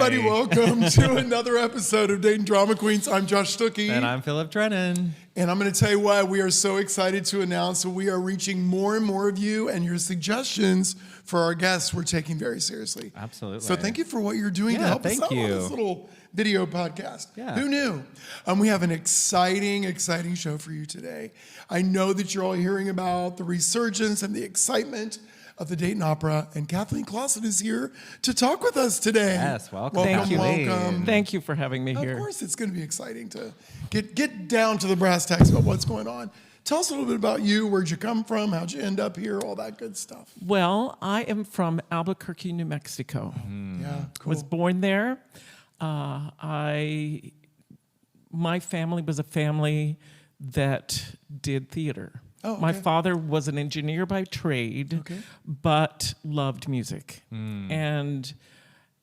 everybody. Welcome to another episode of Dayton Drama Queens. I'm Josh Stuckey. And I'm Philip Drennan. And I'm going to tell you why we are so excited to announce that we are reaching more and more of you, and your suggestions for our guests we're taking very seriously. Absolutely. So thank you for what you're doing to help us out on this little video podcast. Yeah. Who knew? We have an exciting show for you today. I know that you're all hearing about the resurgence and the excitement of the Dayton Opera, and Kathleen Clawson is here to talk with us today. Yes, welcome. Thank you. Welcome. Thank you for having me here. Of course, it's going to be exciting to get down to the brass tacks about what's going on. Tell us a little bit about you. Where'd you come from? How'd you end up here? All that good stuff. Well, I am from Albuquerque, New Mexico. Yeah, cool. Was born there. My family was a family that did theater. Oh, okay. My father was an engineer by trade, but loved music. And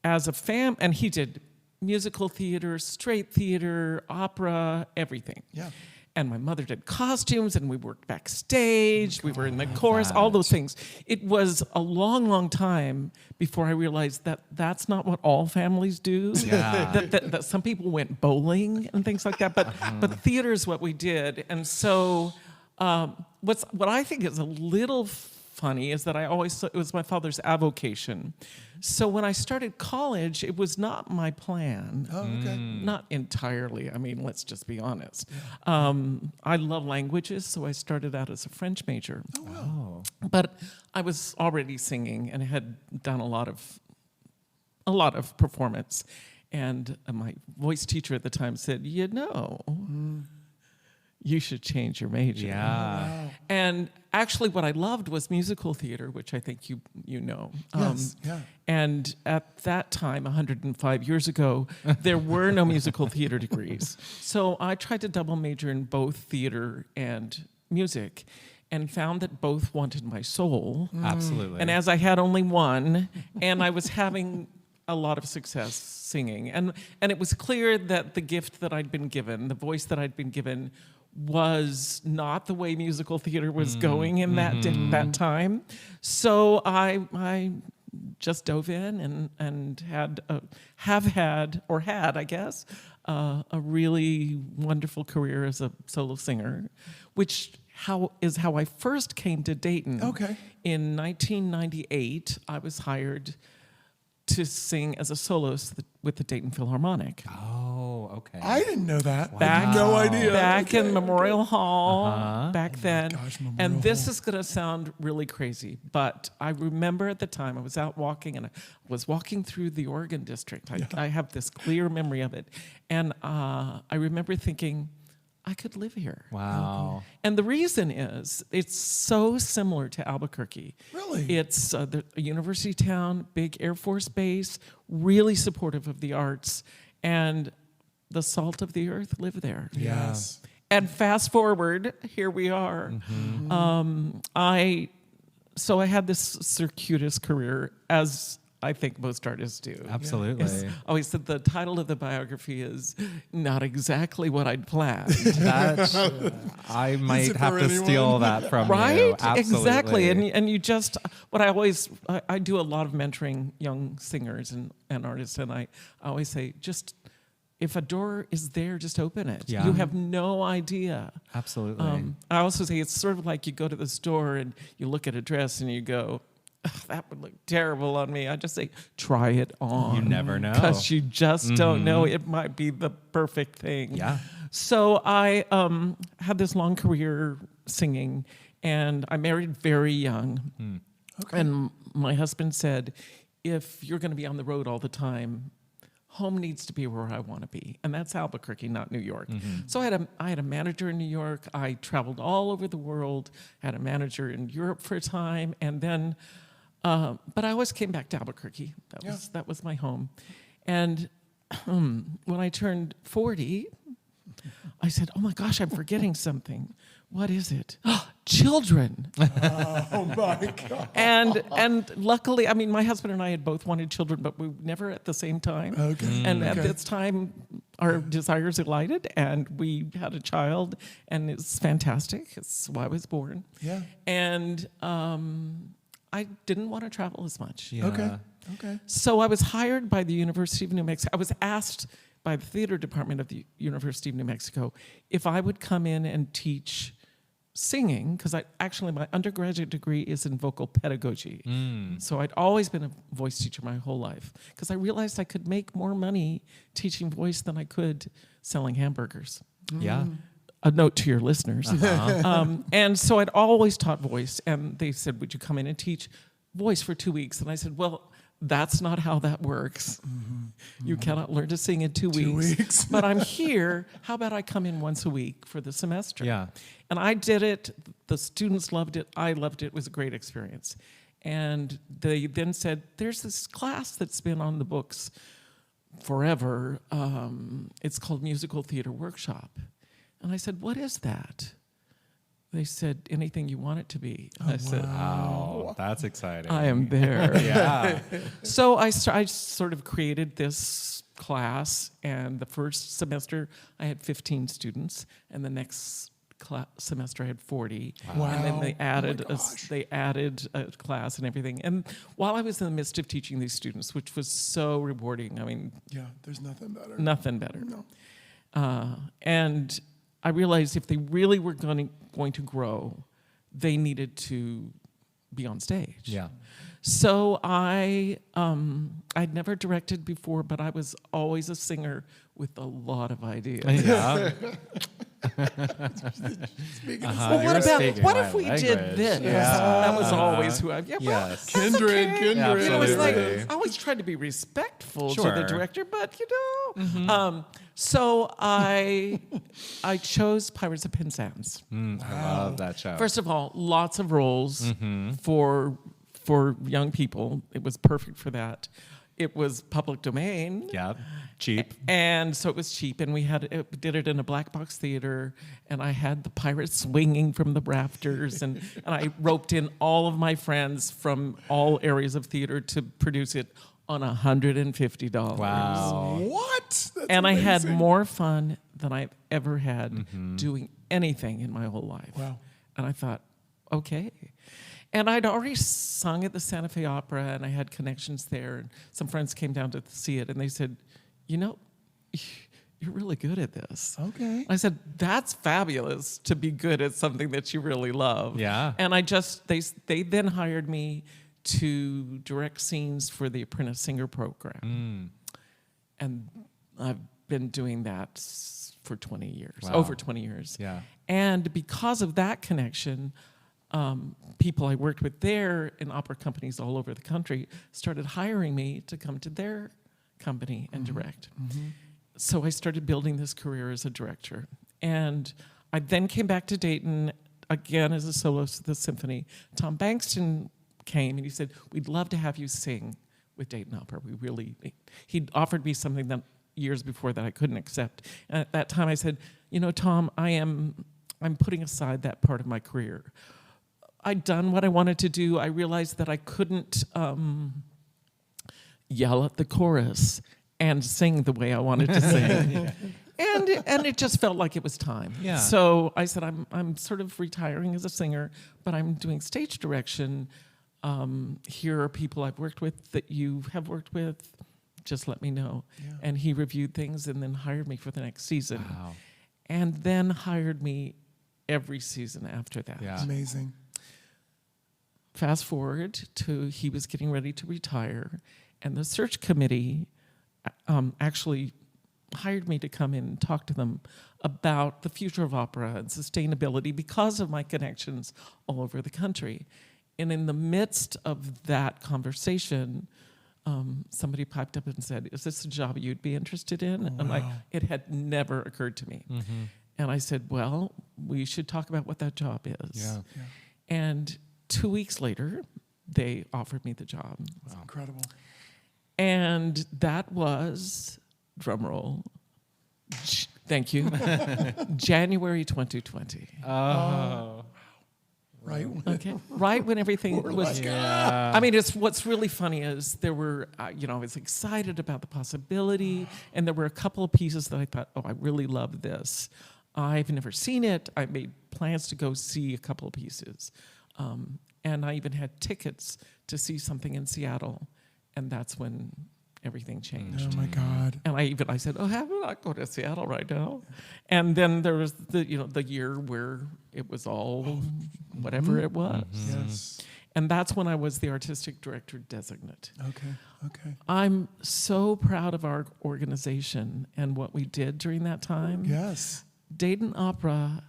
as a and he did musical theater, straight theater, opera, everything. Yeah. And my mother did costumes, and we worked backstage. We were in the chorus, all those things. It was a long time before I realized that that's not what all families do. Yeah. that some people went bowling and things like that, but theater is what we did. And so what I think is a little funny is that I always thought it was my father's avocation. So when I started college, it was not my plan. Oh, okay. Not entirely. I mean, let's just be honest. I love languages, so I started out as a French major. Oh, wow. But I was already singing and had done a lot of performance. And my voice teacher at the time said, you should change your major. Yeah. Wow. And actually what I loved was musical theater, which I think you know. Yes, yeah. And at that time, 105 years ago, there were no musical theater degrees. So I tried to double major in both theater and music, and found that both wanted my soul. Absolutely. And as I had only one, and I was having a lot of success singing. And it was clear that the gift that I'd been given, the voice that I'd been given, was not the way musical theater was going in that time. So I just dove in and had I guess, a really wonderful career as a solo singer, which is how I first came to Dayton. Okay. In 1998, I was hired to sing as a soloist with the Dayton Philharmonic. Oh, okay. I didn't know that. I Back- had no idea. Back Okay, in Memorial okay. Hall, back then. gosh, Memorial And this Hall. is going to sound really crazy, but I remember at the time I was out walking, and I was walking through the Oregon District. I have this clear memory of it. And I remember thinking, I could live here. Wow. And the reason is it's so similar to Albuquerque. Really? It's a university town, big Air Force base, really supportive of the arts, and the salt of the earth live there. Yes. And fast forward, here we are. I had this circuitous career, as I think most artists do. Absolutely. I always said the title of the biography is not exactly what I'd planned. I might it have for to anyone? steal that from you. Right? Absolutely. Exactly. And you just, what I do a lot of mentoring young singers and artists, and I always say, just, if a door is there, just open it. Yeah. You have no idea. Absolutely. I also say it's sort of like you go to the store and you look at a dress and you go, that would look terrible on me. I just say, try it on. You never know. Because you just don't know. It might be the perfect thing. Yeah. So I had this long career singing, and I married very young. Okay. And my husband said, if you're going to be on the road all the time, home needs to be where I want to be. And that's Albuquerque, not New York. So I had a manager in New York. I traveled all over the world, had a manager in Europe for a time, and then but I always came back to Albuquerque. That was my home. And when I turned 40, I said, oh my gosh, I'm forgetting something. What is it? Children. Oh my God. And luckily, I mean, my husband and I had both wanted children, but we never at the same time. Okay. And at Okay. this time, our desires collided, and we had a child, and it's fantastic. It's why I was born. Yeah. And I didn't want to travel as much. Yeah. Okay. Okay. So I was hired by the University of New Mexico. I was asked by the theater department of the University of New Mexico if I would come in and teach singing, because my undergraduate degree is in vocal pedagogy. So I'd always been a voice teacher my whole life, because I realized I could make more money teaching voice than I could selling hamburgers. Yeah. A note to your listeners. And so I'd always taught voice, and they said, would you come in and teach voice for 2 weeks? And I said, well, that's not how that works. You cannot learn to sing in 2 weeks. But I'm here. How about I come in once a week for the semester? Yeah. And I did it. The students loved it. I loved it. It was a great experience. And they then said, there's this class that's been on the books forever. It's called Musical Theater Workshop. And I said, what is that? They said, anything you want it to be. I said, Wow, that's exciting. I am there. Yeah. So I sort of created this class, and the first semester I had 15 students, and the next semester I had 40. Wow. And then they added, Oh my gosh. they added a class and everything. And while I was in the midst of teaching these students, which was so rewarding, I mean, Yeah, there's nothing better. nothing better. No. And I realized if they really were going to grow, they needed to be on stage. Yeah. So I'd never directed before, but I was always a singer with a lot of ideas. Yeah. Speaking Well, You're speaking what my if we language. did this? Yeah. That was always who I. Yeah, well, Yes. that's Kindred, okay. kindred. It was like Absolutely. I always tried to be respectful to Sure. the director, but so I chose Pirates of Penzance. I love that show. First of all, lots of roles for young people. It was perfect for that. It was public domain. Yeah. Cheap. And so it was cheap, and we did it in a black box theater, and I had the pirates swinging from the rafters, and I roped in all of my friends from all areas of theater to produce it on $150. Wow. What? That's And I had amazing. more fun than I've ever had doing anything in my whole life. Wow. And I thought, okay. And I'd already sung at the Santa Fe Opera, and I had connections there. And some friends came down to see it, and they said, you know, you're really good at this. Okay. I said, that's fabulous to be good at something that you really love. Yeah. And they then hired me to direct scenes for the Apprentice Singer program. And I've been doing that for 20 years, Wow. over 20 years. Yeah. And because of that connection, people I worked with there in opera companies all over the country started hiring me to come to their company and direct. So I started building this career as a director. And I then came back to Dayton again as a soloist of the symphony. Tom Bankston came and he said, we'd love to have you sing with Dayton Opera. He'd offered me something that years before that I couldn't accept. And at that time I said, you know, Tom, I'm putting aside that part of my career. I'd done what I wanted to do. I realized that I couldn't yell at the chorus and sing the way I wanted to sing. And it just felt like it was time. Yeah. So I said, I'm sort of retiring as a singer, but I'm doing stage direction. Here are people I've worked with that you have worked with. Just let me know. Yeah. And he reviewed things and then hired me for the next season. Wow. And then hired me every season after that. Yeah. Amazing. Fast forward to he was getting ready to retire, and the search committee actually hired me to come in and talk to them about the future of opera and sustainability because of my connections all over the country. And in the midst of that conversation, somebody piped up and said, is this a job you'd be interested in? And it had never occurred to me. And I said, well, we should talk about what that job is. Yeah. And 2 weeks later, they offered me the job. That's incredible. And that was, drum roll, thank you, January 2020. Oh. Right? Okay, right when everything was. Yeah. I mean, what's really funny is there were, I was excited about the possibility, and there were a couple of pieces that I thought, oh, I really love this. I've never seen it. I made plans to go see a couple of pieces. And I even had tickets to see something in Seattle. And that's when everything changed. Oh my God. And I said, oh, how would I go to Seattle right now? And then there was the year where it was all whatever it was. Yes. And that's when I was the artistic director designate. Okay. I'm so proud of our organization and what we did during that time. Yes. Dayton Opera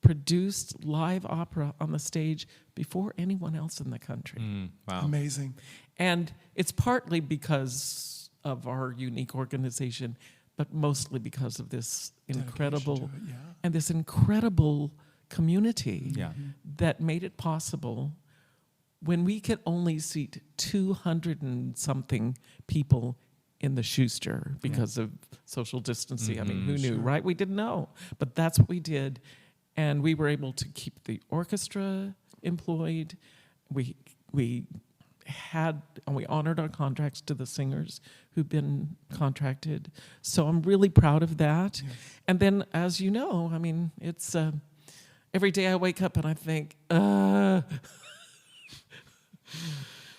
produced live opera on the stage before anyone else in the country. Wow. Amazing. And it's partly because of our unique organization, but mostly because of this incredible to it, yeah. and this incredible community Yeah. that made it possible when we could only seat 200 and something people in the Schuster because of social distancing. I mean, who knew, right? We didn't know, but that's what we did. And we were able to keep the orchestra employed. We honored our contracts to the singers who've been contracted. So I'm really proud of that. Yes. And then, as you know, I mean, it's every day I wake up and I think,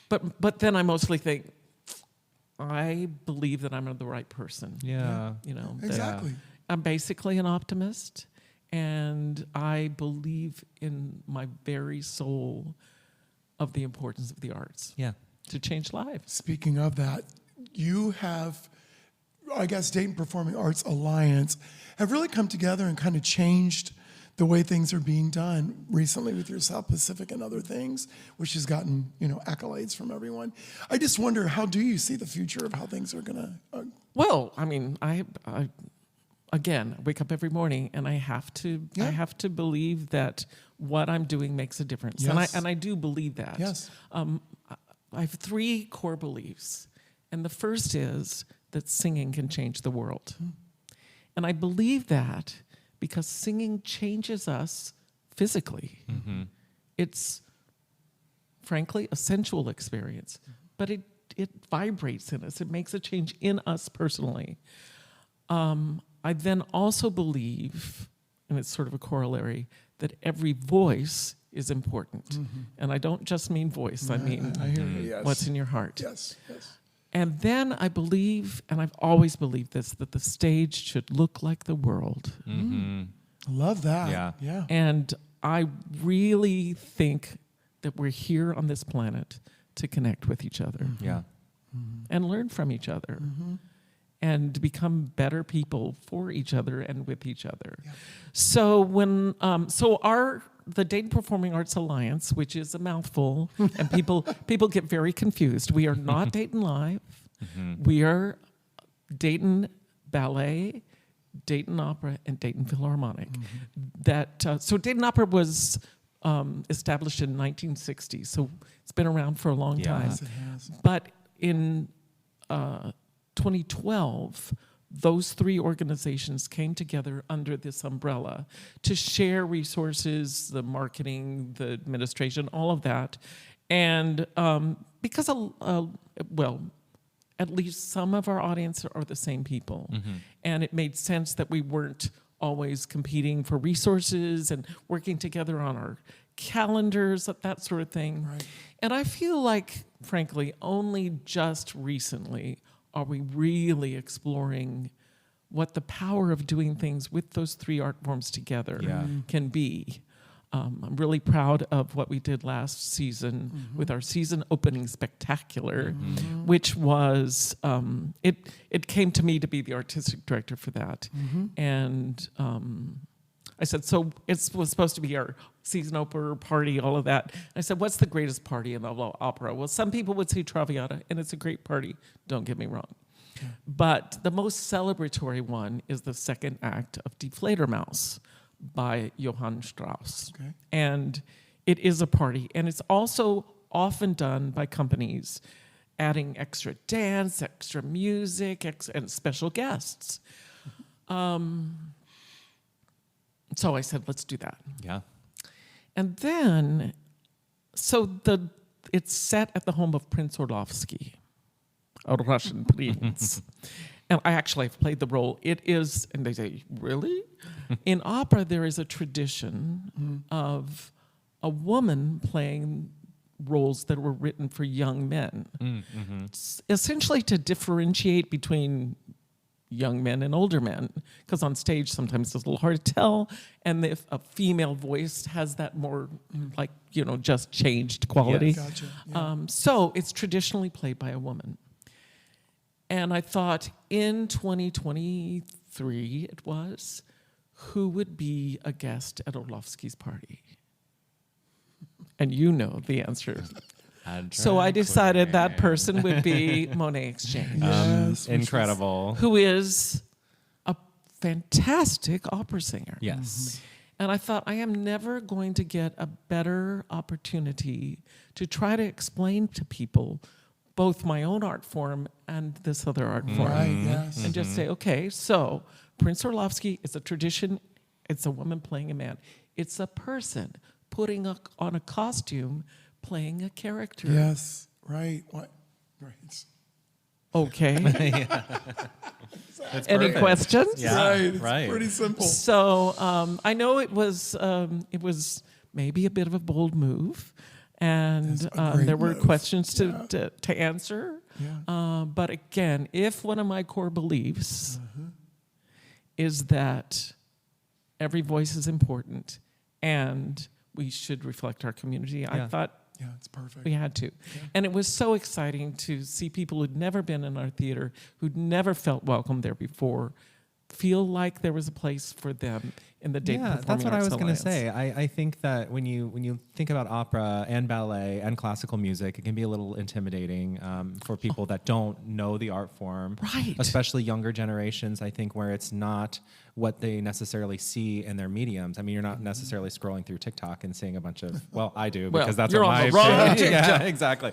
but then I mostly think, I believe that I'm the right person. Yeah. You know, Exactly. I'm basically an optimist, and I believe in my very soul of the importance of the arts. Yeah. To change lives. Speaking of that, you have, I guess, Dayton Performing Arts Alliance have really come together and kind of changed the way things are being done recently with your South Pacific and other things, which has gotten, accolades from everyone. I just wonder, how do you see the future of how things are going to... Well, I mean, I again, wake up every morning and I have to believe that what I'm doing makes a difference. Yes. And I do believe that. Yes. I have 3 core beliefs. And the first is that singing can change the world. And I believe that because singing changes us physically. It's, frankly, a sensual experience, but it vibrates in us. It makes a change in us personally. I then also believe, and it's sort of a corollary, that every voice is important. And I don't just mean voice, I mean I hear you, yes. what's in your heart. Yes. And then I believe, and I've always believed this, that the stage should look like the world. I love that. Yeah. And I really think that we're here on this planet to connect with each other Yeah. and learn from each other and become better people for each other and with each other. Yeah. So the Dayton Performing Arts Alliance, which is a mouthful, and people get very confused. We are not Dayton Live. We are Dayton Ballet, Dayton Opera, and Dayton Philharmonic. So Dayton Opera was established in 1960, so it's been around for a long time. Yes, it has. But in 2012, those 3 organizations came together under this umbrella to share resources, the marketing, the administration, all of that. And because, at least some of our audience are the same people. And it made sense that we weren't always competing for resources and working together on our calendars, that sort of thing. Right. And I feel like, frankly, only just recently are we really exploring what the power of doing things with those 3 art forms together can be. I'm really proud of what we did last season with our season opening spectacular, which was, it came to me to be the artistic director for that. And I said, so it was supposed to be our season opener party, all of that. And I said, what's the greatest party in the opera? Well, some people would say Traviata, and it's a great party, don't get me wrong. Yeah. But the most celebratory one is the second act of Die Fledermaus by Johann Strauss. Okay. And it is a party, and it's also often done by companies adding extra dance, extra music, and special guests. So I said, let's do that. Yeah. And then, it's set at the home of Prince Orlovsky, a Russian prince. And I actually have played the role. It is, and they say, really? In opera, there is a tradition of a woman playing roles that were written for young men, essentially to differentiate between young men and older men, because on stage sometimes it's a little hard to tell, and if a female voice has that more like, just changed quality. Yes. Gotcha. Yeah. So it's traditionally played by a woman. And I thought in 2023 it was, who would be a guest at Orlovsky's party? And you know the answer. So I decided that person would be Monet Exchange, Yes, Incredible. who is a fantastic opera singer. Yes. And I thought, I am never going to get a better opportunity to try to explain to people both my own art form and this other art form. Right, yes. And just say, okay, so Prince Orlovsky is a tradition. It's a woman playing a man. It's a person putting on a costume, playing a character. Yes, right. What? Right. Okay. That's Any perfect. questions? Yeah, Right. It's right. pretty simple. So I know it was maybe a bit of a bold move, and That's a great there were move. questions Yeah. to answer. Yeah. But again, if one of my core beliefs is that every voice is important and we should reflect our community, I Yeah. thought Yeah, it's perfect. we had to. And it was so exciting to see people who'd never been in our theater, who'd never felt welcome there before, feel like there was a place for them in the Dayton Yeah, Performing that's what I Arts was going to Alliance. say. I think that when you think about opera and ballet and classical music, it can be a little intimidating for people that don't know the art form. Right. Especially younger generations, I think, where it's not what they necessarily see in their mediums. I mean, you're not necessarily scrolling through TikTok and seeing a bunch of, well, I do, Well, because that's you're what on my the wrong yeah, TikTok. exactly.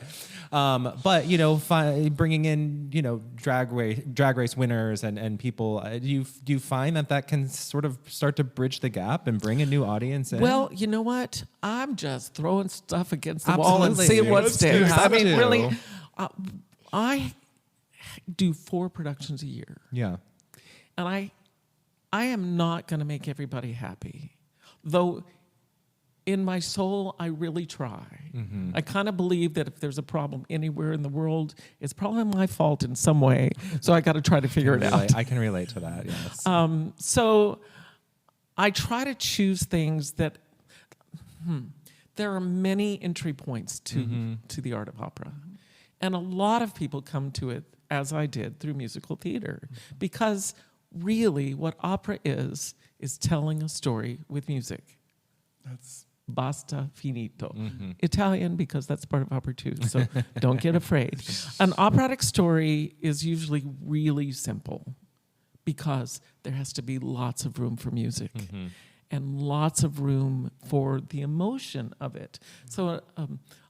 But, bringing in, drag race winners and people, do you find that can sort of start to bridge the gap and bring a new audience in? Well, you know what? I'm just throwing stuff against the wall and Absolutely. seeing what Let's do sticks. it. I mean, Have to. really, I do 4 productions a year, Yeah. and I am not going to make everybody happy, though. In my soul, I really try. I kind of believe that if there's a problem anywhere in the world, it's probably my fault in some way. So I got to try to figure it out. I can relate to that, yes. So I try to choose things that there are many entry points to the art of opera. And a lot of people come to it, as I did, through musical theater. Because really what opera is telling a story with music. That's Basta finito. Italian, because that's part of opera too, so don't get afraid. An operatic story is usually really simple because there has to be lots of room for music and lots of room for the emotion of it. So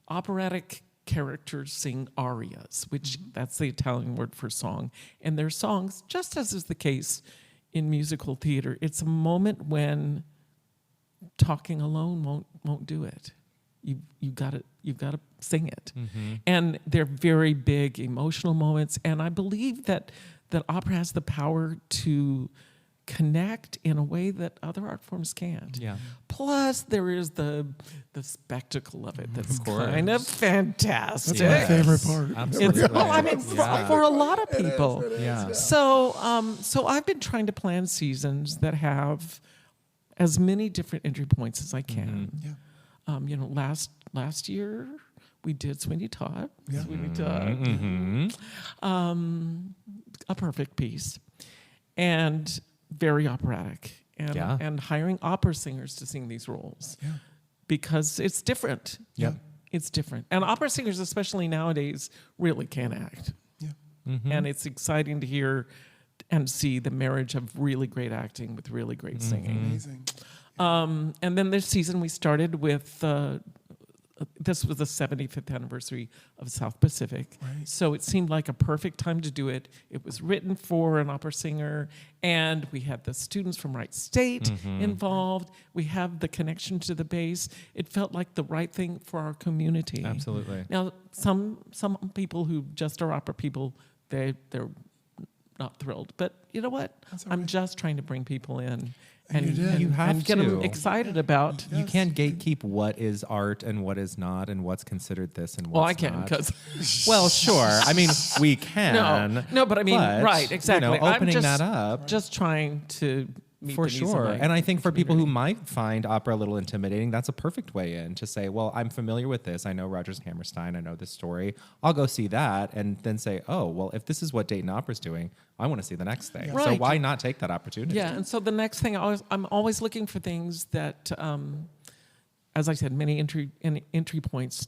operatic characters sing arias, which that's the Italian word for song. And their songs, just as is the case in musical theater, it's a moment when talking alone won't do it. You've got to sing it, and they're very big emotional moments. And I believe that opera has the power to connect in a way that other art forms can't. Yeah. Plus, there is the spectacle of it that's Of course. kind of fantastic. my favorite part. Absolutely. It's, well, I mean, Yeah. for a lot of people. Yeah. So I've been trying to plan seasons that have as many different entry points as I can. Yeah. Last year we did Sweeney Todd. Yeah. Sweeney Todd. A perfect piece, and very operatic, and Yeah. and hiring opera singers to sing these roles Yeah. because it's different. Yep. It's different, and opera singers, especially nowadays, really can act. Yeah. And it's exciting to hear and see the marriage of really great acting with really great singing. Amazing. And then this season we started with, this was the 75th anniversary of South Pacific. Right. So it seemed like a perfect time to do it. It was written for an opera singer, and we had the students from Wright State involved. We have the connection to the base. It felt like the right thing for our community. Absolutely. Now, some people who just are opera people, they're not thrilled. But you know what? That's all I'm right. just trying to bring people in and you did. You have and get them to. excited about. You can't gatekeep what is art and what is not, and what's considered this and what's Well, I can not. because Well, sure. I mean, we can. no, but I mean, right, exactly. I'm Opening just, that up. just trying to meet For the needs of sure. my And I think for people who community. might find opera a little intimidating, that's a perfect way in to say, well, I'm familiar with this. I know Rogers Hammerstein. I know this story. I'll go see that and then say, oh, well, if this is what Dayton Opera's doing, I want to see the next thing. So Right. why not take that opportunity? Yeah, and so the next thing, I'm always looking for things that, as I said, many entry points,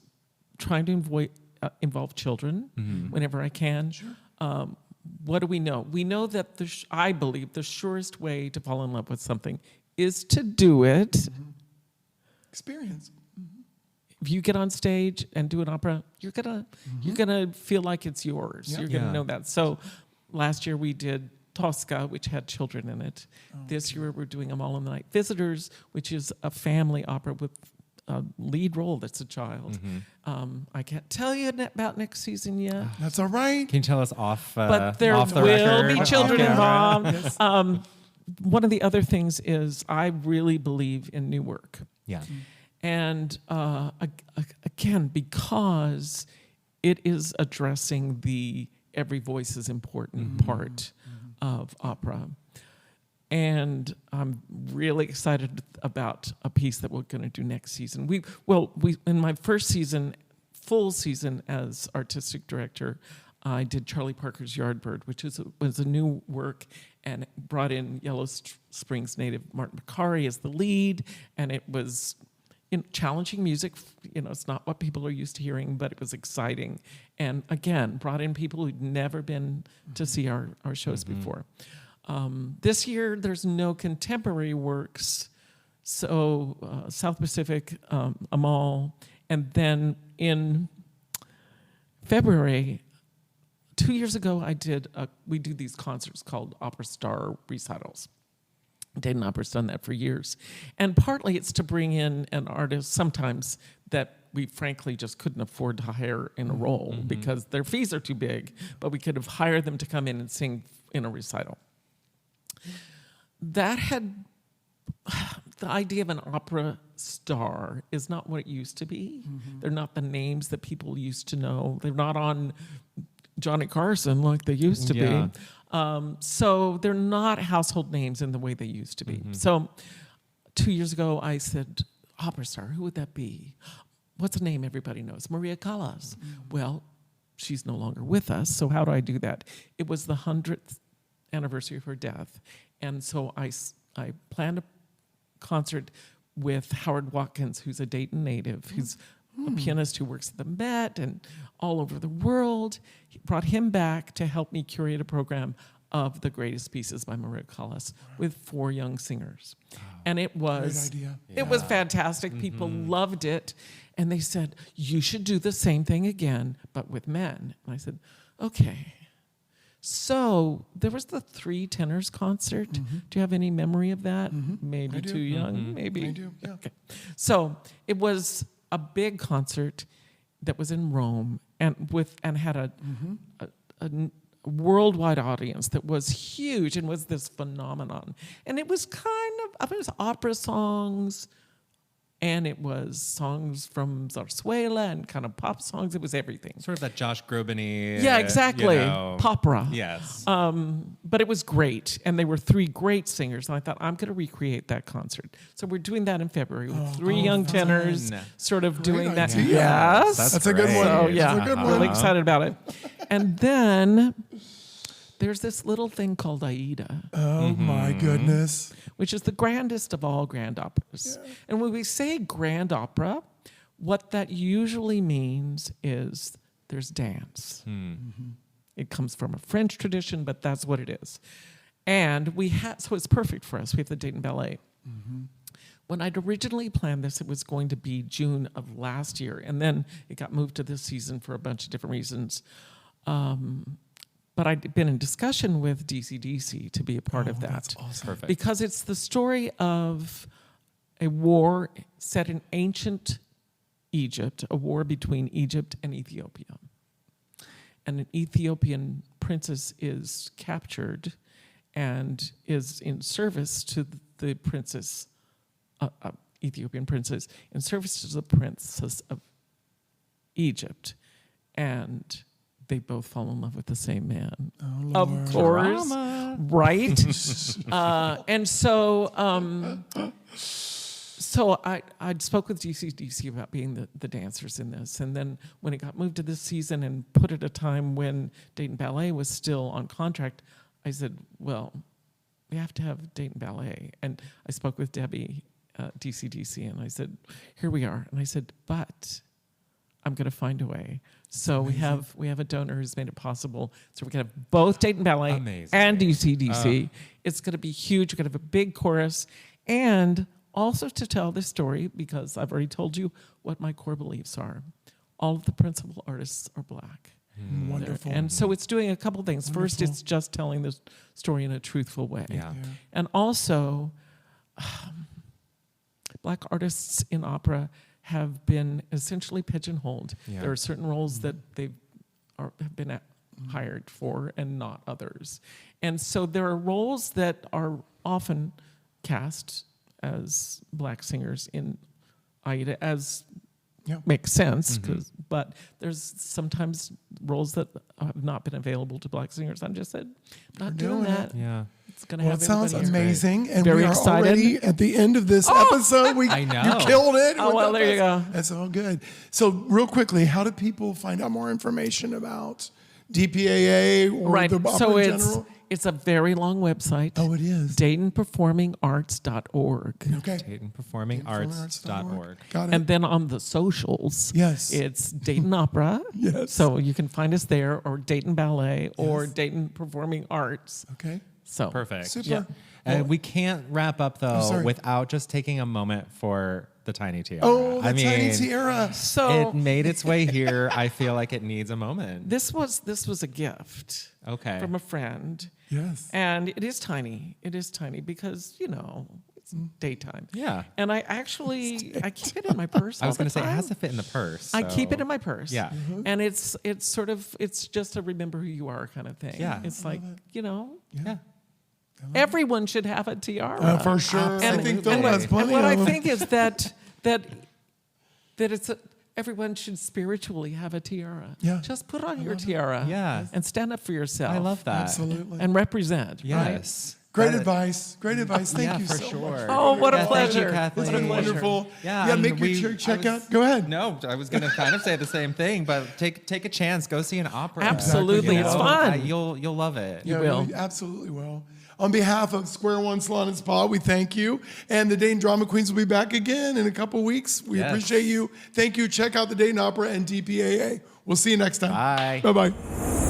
trying to involve children whenever I can. Sure. What do we know? We know that I believe the surest way to fall in love with something is to do it. Experience. If you get on stage and do an opera, you're gonna feel like it's yours. Yep. You're gonna Yeah. know that. So last year we did Tosca, which had children in it. This year we're doing All in the Night Visitors, which is a family opera with a lead role that's a child. I can't tell you about next season yet, That's all right. Can you tell us off but there off the will record, be off children camera? involved. One of the other things is I really believe in new work. Yeah. And again, because it is addressing the every voice is important part of opera. And I'm really excited about a piece that we're going to do next season. We in my first season, full season as artistic director, I did Charlie Parker's Yardbird, which was a new work, and brought in Yellow Springs native Martin Bakari as the lead, and it was challenging music. It's not what people are used to hearing, but it was exciting. And again, brought in people who'd never been to see our shows before. This year, there's no contemporary works, so South Pacific, Amal, and then in February, 2 years ago, we do these concerts called Opera Star Recitals. Dayton Opera's done that for years. And partly it's to bring in an artist sometimes that we frankly just couldn't afford to hire in a role because their fees are too big, but we could have hired them to come in and sing in a recital. The idea of an opera star is not what it used to be. They're not the names that people used to know. They're not on Johnny Carson like they used to Yeah. be. So they're not household names in the way they used to be. So 2 years ago, I said, opera star, who would that be? What's a name everybody knows? Maria Callas. Well, she's no longer with us, so how do I do that? It was the 100th anniversary of her death. And so I planned a concert with Howard Watkins, who's a Dayton native, who's a pianist who works at the Met and all over the world. He brought him back to help me curate a program of the greatest pieces by Maria Callas with 4 young singers. And it was Great idea. it was fantastic. People loved it. And they said, you should do the same thing again, but with men. And I said, okay. So there was the 3 tenors concert. Do you have any memory of that? Maybe I do. too young, maybe. I do, yeah. Okay. So it was a big concert that was in Rome and had a worldwide audience that was huge and was this phenomenon. And it was it was opera songs, and it was songs from Zarzuela and kind of pop songs. It was everything. Sort of that Josh Groban-y. Yeah, exactly. Popra. Yes. But it was great, and they were 3 great singers, and I thought, I'm going to recreate that concert. So we're doing that in February with 3 young tenors, fun. sort of doing that. idea. Yes. That's a good great. one. So, That's yeah, a good I'm one. really excited about it. And then there's this little thing called Aida, Oh my goodness. which is the grandest of all grand operas. Yeah. And when we say grand opera, what that usually means is there's dance. It comes from a French tradition, but that's what it is. And so it's perfect for us. We have the Dayton Ballet. When I'd originally planned this, it was going to be June of last year, and then it got moved to this season for a bunch of different reasons. But I'd been in discussion with DCDC to be a part of that. That's awesome. Perfect. Because it's the story of a war set in ancient Egypt, a war between Egypt and Ethiopia. And an Ethiopian princess is captured and is in service to the princess, Ethiopian princess, in service to the princess of Egypt. And they both fall in love with the same man. Oh, of course. Drama. Right? And so I spoke with DCDC about being the dancers in this. And then when it got moved to this season and put at a time when Dayton Ballet was still on contract, I said, well, we have to have Dayton Ballet. And I spoke with Debbie, DCDC, and I said, here we are. And I said, but I'm going to find a way. So we have a donor who's made it possible. So we're going to have both Dayton Ballet and DCDC. It's going to be huge. We're going to have a big chorus. And also to tell this story, because I've already told you what my core beliefs are. All of the principal artists are Black. Wonderful. And so it's doing a couple things. Wonderful. First, it's just telling the story in a truthful way. Yeah. And also, Black artists in opera have been essentially pigeonholed. Yeah. There are certain roles that have been hired for and not others. And so there are roles that are often cast as Black singers in Aida, as makes sense, but there's sometimes roles that have not been available to Black singers. I'm just said, not doing that. Yeah. It's going to Well, have it sounds everybody here. amazing, and Very we are excited. already at the end of this episode. I know. You killed it. Oh, well, there you go. That's all good. So, real quickly, how do people find out more information about DPAA or Right. the opera So in general? it's a very long website. Oh, it is. DaytonPerformingArts.org. Okay. DaytonPerformingArts.org. Got it. And then on the socials, Yes. it's Dayton Opera. Yes. So you can find us there, or Dayton Ballet, or Dayton Performing Arts. Okay. So Perfect. Super. Yeah. And we can't wrap up though sorry. without just taking a moment for the Tiny Tiara. Oh, the Tiny Tiara. So It made its way here. I feel like it needs a moment. this was a gift Okay. from a friend. Yes. And it is tiny. It is tiny because, it's daytime. Yeah. And I keep it in my purse. I was going to say it has to fit in the purse. I keep so- it in my purse. Yeah. And it's just a remember who you are kind of thing. Yeah. It's like, Yeah. everyone should have a tiara. For sure. I think Phil has and plenty what of I them. think is that it's everyone should spiritually have a tiara. Yeah. Just put on your tiara. Yeah. And stand up for yourself. I love that. Absolutely. And represent. Right? Yes. Great That- advice. Great advice. Thank yeah, you for so sure. much. Oh, what a Yeah, pleasure. Thank you, It's Kathleen. been wonderful. Yeah, Yeah, and make your check out. Go ahead. No, I was going to kind of say the same thing, but take a chance. Go see an opera. Absolutely, it's fun. You'll love it. You will. We absolutely will. On behalf of Square One Salon and Spa, we thank you. And the Dayton Drama Queens will be back again in a couple weeks. We Yes. appreciate you. Thank you. Check out the Dayton Opera and DPAA. We'll see you next time. Bye. Bye-bye.